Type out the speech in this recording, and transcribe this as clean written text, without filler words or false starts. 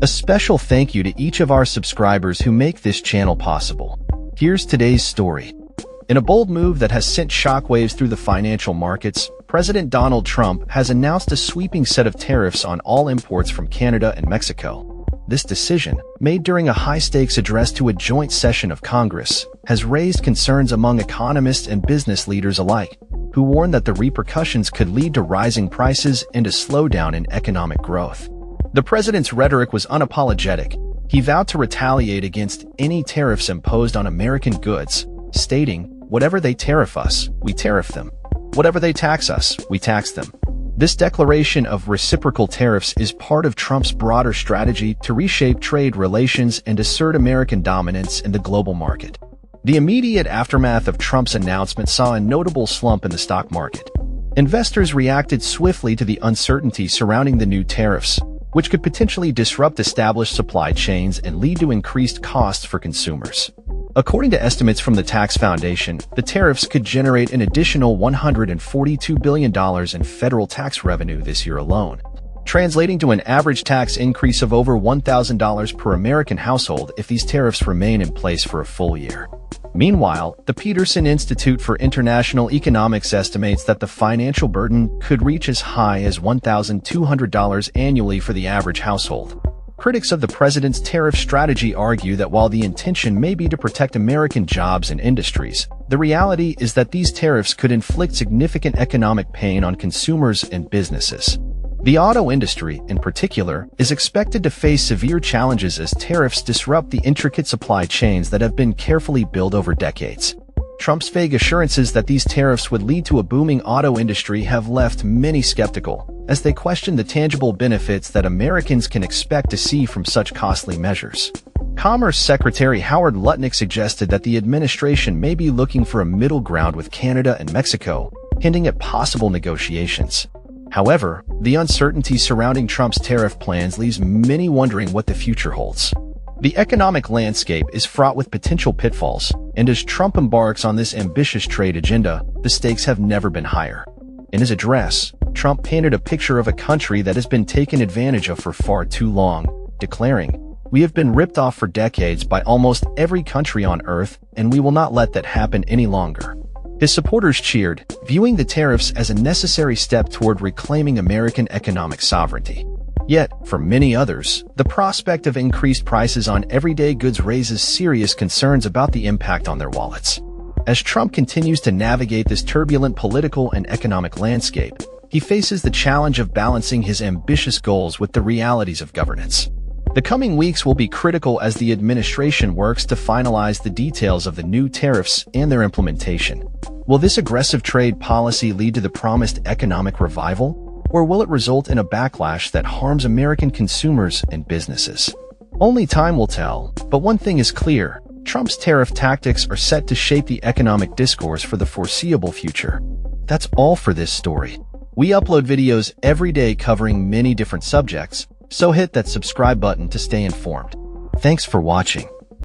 A special thank you to each of our subscribers who make this channel possible. Here's today's story. In a bold move that has sent shockwaves through the financial markets, President Donald Trump has announced a sweeping set of tariffs on all imports from Canada and Mexico. This decision, made during a high-stakes address to a joint session of Congress, has raised concerns among economists and business leaders alike, who warn that the repercussions could lead to rising prices and a slowdown in economic growth. The president's rhetoric was unapologetic. He vowed to retaliate against any tariffs imposed on American goods, stating, "Whatever they tariff us, we tariff them. Whatever they tax us, we tax them." This declaration of reciprocal tariffs is part of Trump's broader strategy to reshape trade relations and assert American dominance in the global market. The immediate aftermath of Trump's announcement saw a notable slump in the stock market. Investors reacted swiftly to the uncertainty surrounding the new tariffs, which could potentially disrupt established supply chains and lead to increased costs for consumers. According to estimates from the Tax Foundation, the tariffs could generate an additional $142 billion in federal tax revenue this year alone, translating to an average tax increase of over $1,000 per American household if these tariffs remain in place for a full year. Meanwhile, the Peterson Institute for International Economics estimates that the financial burden could reach as high as $1,200 annually for the average household. Critics of the president's tariff strategy argue that while the intention may be to protect American jobs and industries, the reality is that these tariffs could inflict significant economic pain on consumers and businesses. The auto industry, in particular, is expected to face severe challenges as tariffs disrupt the intricate supply chains that have been carefully built over decades. Trump's vague assurances that these tariffs would lead to a booming auto industry have left many skeptical, as they question the tangible benefits that Americans can expect to see from such costly measures. Commerce Secretary Howard Lutnick suggested that the administration may be looking for a middle ground with Canada and Mexico, hinting at possible negotiations. However, the uncertainty surrounding Trump's tariff plans leaves many wondering what the future holds. The economic landscape is fraught with potential pitfalls, and as Trump embarks on this ambitious trade agenda, the stakes have never been higher. In his address, Trump painted a picture of a country that has been taken advantage of for far too long, declaring, "We have been ripped off for decades by almost every country on Earth, and we will not let that happen any longer." His supporters cheered, viewing the tariffs as a necessary step toward reclaiming American economic sovereignty. Yet, for many others, the prospect of increased prices on everyday goods raises serious concerns about the impact on their wallets. As Trump continues to navigate this turbulent political and economic landscape, he faces the challenge of balancing his ambitious goals with the realities of governance. The coming weeks will be critical as the administration works to finalize the details of the new tariffs and their implementation. Will this aggressive trade policy lead to the promised economic revival? Or will it result in a backlash that harms American consumers and businesses? Only time will tell, but one thing is clear: Trump's tariff tactics are set to shape the economic discourse for the foreseeable future. That's all for this story. We upload videos every day covering many different subjects, so hit that subscribe button to stay informed. Thanks for watching.